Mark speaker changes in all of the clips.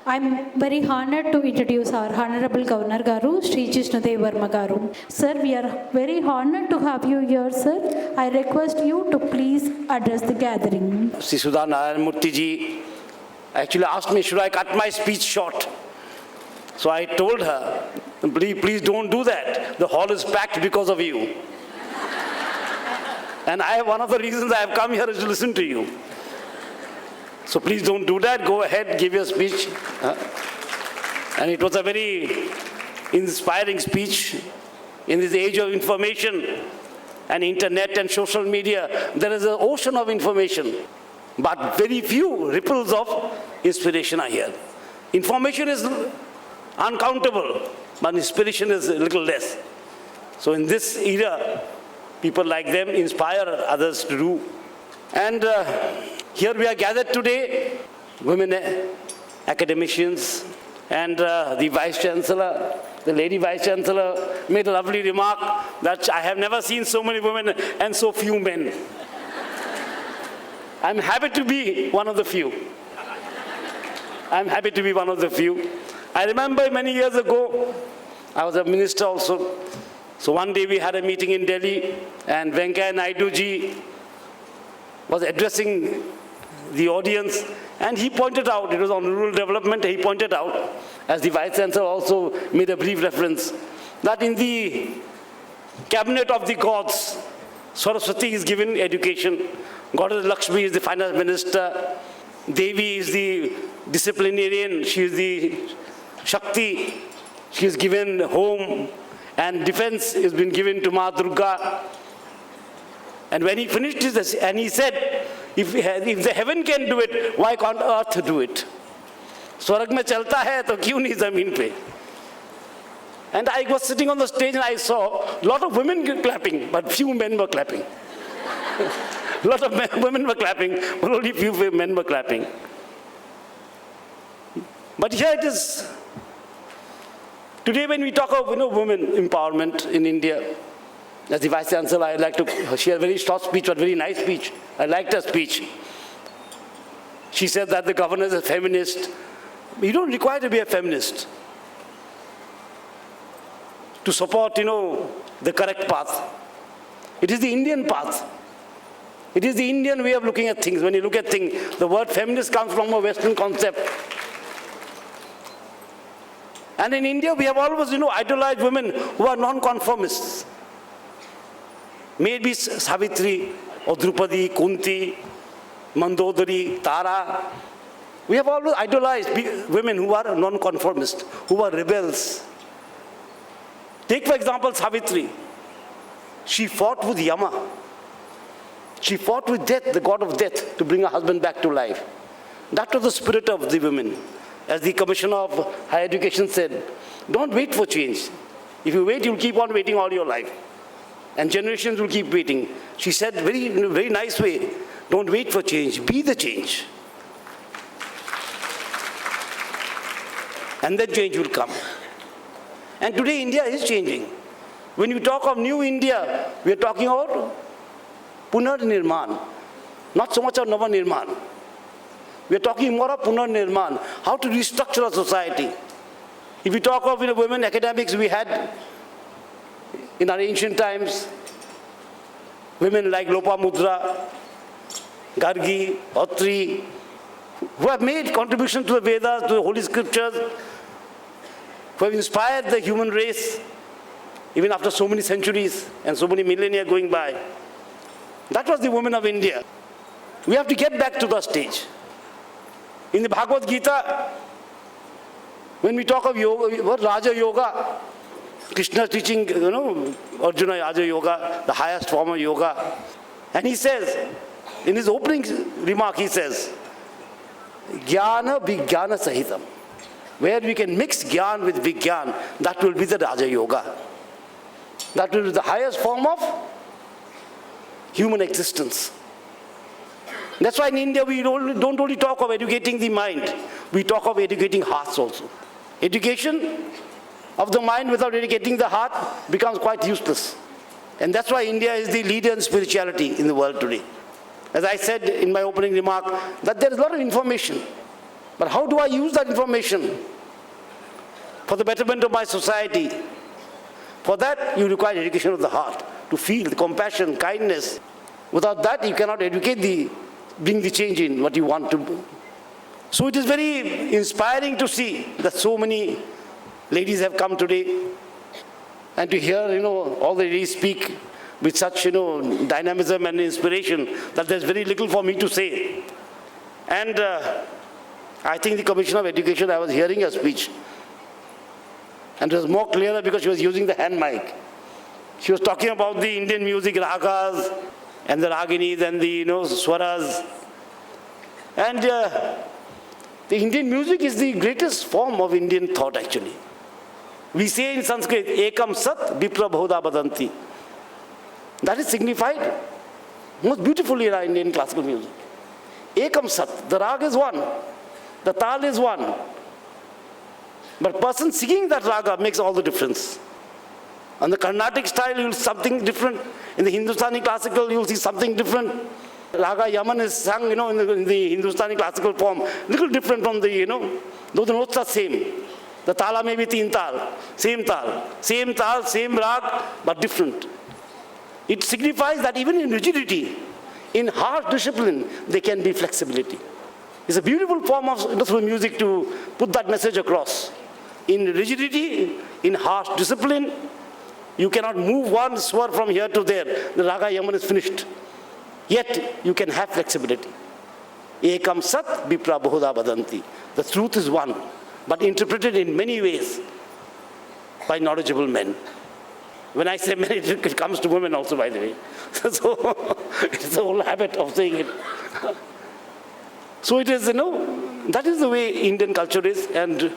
Speaker 1: I'm very honored to introduce our Honorable Governor Garu, Sri Jishnu Varma Garu. Sir, we are very honored to have you here, sir. I request you to please address the gathering.
Speaker 2: Sri Sudha Narayan Murthy ji actually asked me, should I cut my speech short? So I told her, please don't do that. The hall is packed because of you. And one of the reasons I have come here is to listen to you. So please don't do that. Go ahead, give your speech. And it was a very inspiring speech. In this age of information and internet and social media, there is an ocean of information, but very few ripples of inspiration are here. Information is uncountable, but inspiration is a little less. So in this era, people like them inspire others to do. And here we are gathered today, women academicians, and the Vice Chancellor, the Lady Vice Chancellor made a lovely remark that I have never seen so many women and so few men. I'm happy to be one of the few. I'm happy to be one of the few. I remember many years ago, I was a minister also. So one day we had a meeting in Delhi, and Venkaiah Naidu ji was addressing the audience, and he pointed out, it was on rural development, he pointed out, as the Vice Chancellor also made a brief reference, that in the cabinet of the gods, Saraswati is given education, Goddess Lakshmi is the finance minister, Devi is the disciplinarian, she is the Shakti, she is given home, and defense has been given to Ma Durga. And when he finished this, and he said, if the heaven can do it, why can't earth do it? Swarg mein chalta hai, to kyun nahi zameen pe? And I was sitting on the stage and I saw a lot of women clapping, but few men were clapping. A lot of women were clapping, but only few men were clapping. But here it is. Today when we talk of women empowerment in India, as the Vice Chancellor, I'd like to share a very short speech, but very nice speech. I liked her speech. She said that the governor is a feminist. You don't require to be a feminist to support, the correct path. It is the Indian path. It is the Indian way of looking at things. When you look at things, the word feminist comes from a Western concept. And in India, we have always, idolized women who are non-conformists. Maybe Savitri, or Drupadi, Kunti, Mandodari, Tara. We have always idolized women who are non-conformists, who are rebels. Take, for example, Savitri. She fought with Yama. She fought with death, the god of death, to bring her husband back to life. That was the spirit of the women. As the Commissioner of Higher Education said, don't wait for change. If you wait, you'll keep on waiting all your life. And generations will keep waiting. She said in a very nice way, don't wait for change, be the change. And then change will come. And today India is changing. When you talk of new India, we are talking about Punarnirman, not so much of Navanirman. We are talking more of Punarnirman, how to restructure a society. If we talk of women academics, we had in our ancient times, women like Lopamudra, Gargi, Otri, who have made contribution to the Vedas, to the Holy Scriptures, who have inspired the human race, even after so many centuries and so many millennia going by. That was the women of India. We have to get back to the stage. In the Bhagavad Gita, when we talk of yoga, what Raja Yoga, Krishna teaching, Arjuna Raja Yoga, the highest form of yoga. And he says, in his opening remark, he says, Jnana Vijnana Sahitam. Where we can mix Jnana with Vijnana, that will be the Raja Yoga. That will be the highest form of human existence. That's why in India we don't only talk of educating the mind, we talk of educating hearts also. Education of the mind without educating the heart becomes quite useless. And that's why India is the leader in spirituality in the world today. As I said in my opening remark, that there is a lot of information. But how do I use that information for the betterment of my society? For that, you require education of the heart, to feel the compassion, kindness. Without that, you cannot bring the change in what you want to do. So it is very inspiring to see that so many ladies have come today, and to hear, all the ladies speak with such, dynamism and inspiration that there's very little for me to say. And I think the Commissioner of Education, I was hearing her speech, and it was more clearer because she was using the hand mic. She was talking about the Indian music, ragas, and the raginis, and the, swaras. And the Indian music is the greatest form of Indian thought, actually. We say in Sanskrit, ekam sat vipra bahuda badanti. That is signified most beautifully in our Indian classical music. Ekam sat, the rag is one, the tal is one. But person singing that raga makes all the difference. On the Carnatic style, you'll see something different. In the Hindustani classical, you'll see something different. Raga Yaman is sung, in the Hindustani classical form, little different from the, though the notes are same. The tala may be teen tal, same rag, but different. It signifies that even in rigidity, in harsh discipline, there can be flexibility. It's a beautiful form of through music to put that message across. In rigidity, in harsh discipline, you cannot move one swar from here to there. The raga yaman is finished. Yet, you can have flexibility. Ekam sat vipra bahuda badanti. The truth is one, but interpreted in many ways by knowledgeable men. When I say men, it comes to women also, by the way. So, it's the whole habit of saying it. So it is, that is the way Indian culture is, and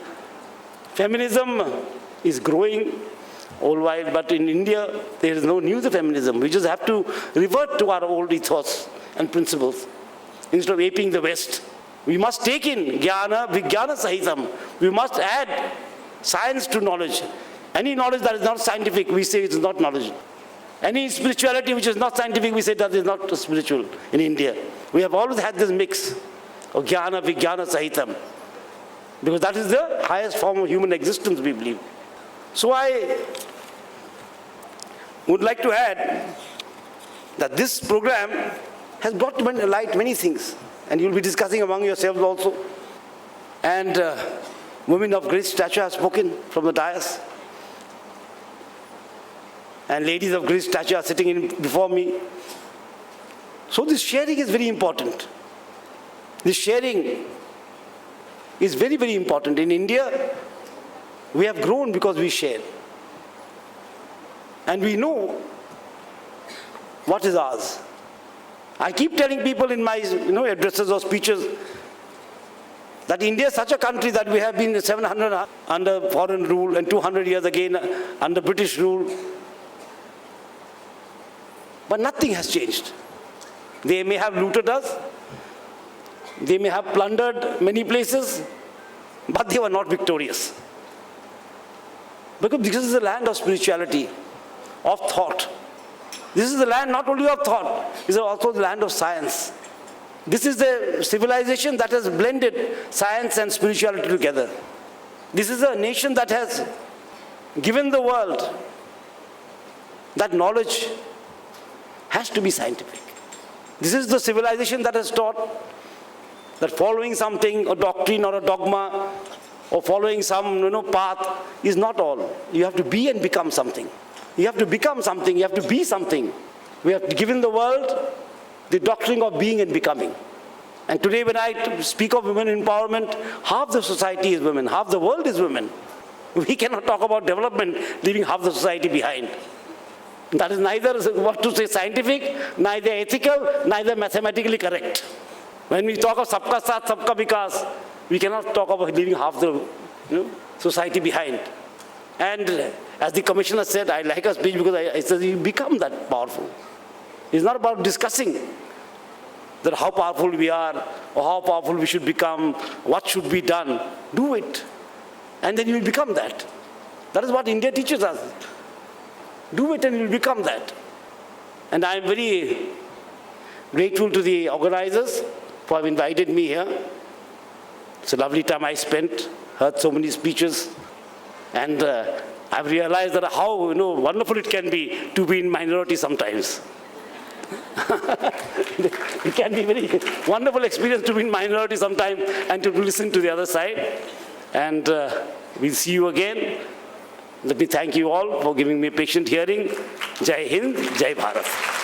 Speaker 2: feminism is growing all while, but in India, there is no new feminism. We just have to revert to our old ethos and principles instead of aping the West. We must take in jnana, vijnana sahitam. We must add science to knowledge. Any knowledge that is not scientific, we say it is not knowledge. Any spirituality which is not scientific, we say that is not spiritual in India. We have always had this mix of jnana, vijnana sahitam, because that is the highest form of human existence, we believe. So I would like to add that this program has brought to light many things, and you'll be discussing among yourselves also. And women of great stature have spoken from the dais, and ladies of great stature are sitting in before me. So this sharing is very important. This sharing is very, very important. In India, we have grown because we share. And we know what is ours. I keep telling people in my addresses or speeches that India is such a country that we have been 700 under foreign rule and 200 years again under British rule. But nothing has changed. They may have looted us, they may have plundered many places, but they were not victorious. Because this is the land of spirituality, of thought. This is the land not only of thought, this is also the land of science. This is the civilization that has blended science and spirituality together. This is a nation that has given the world that knowledge has to be scientific. This is the civilization that has taught that following something, a doctrine or a dogma, or following some path is not all. You have to be and become something. You have to become something, you have to be something. We have given the world the doctrine of being and becoming. And today when I speak of women empowerment, half the society is women, half the world is women. We cannot talk about development leaving half the society behind. That is neither what to say scientific, neither ethical, neither mathematically correct. When we talk of sabka saath, sabka vikas, we cannot talk about leaving half the society behind. And as the commissioner said, I like her speech because I said you become that powerful. It's not about discussing that how powerful we are or how powerful we should become, what should be done. Do it. And then you will become that. That is what India teaches us. Do it and you will become that. And I am very grateful to the organizers for having invited me here. It's a lovely time I spent, heard so many speeches, and I've realized that how wonderful it can be to be in minority sometimes. It can be a very wonderful experience to be in minority sometimes and to listen to the other side. And we'll see you again. Let me thank you all for giving me a patient hearing. Jai Hind, Jai Bharat.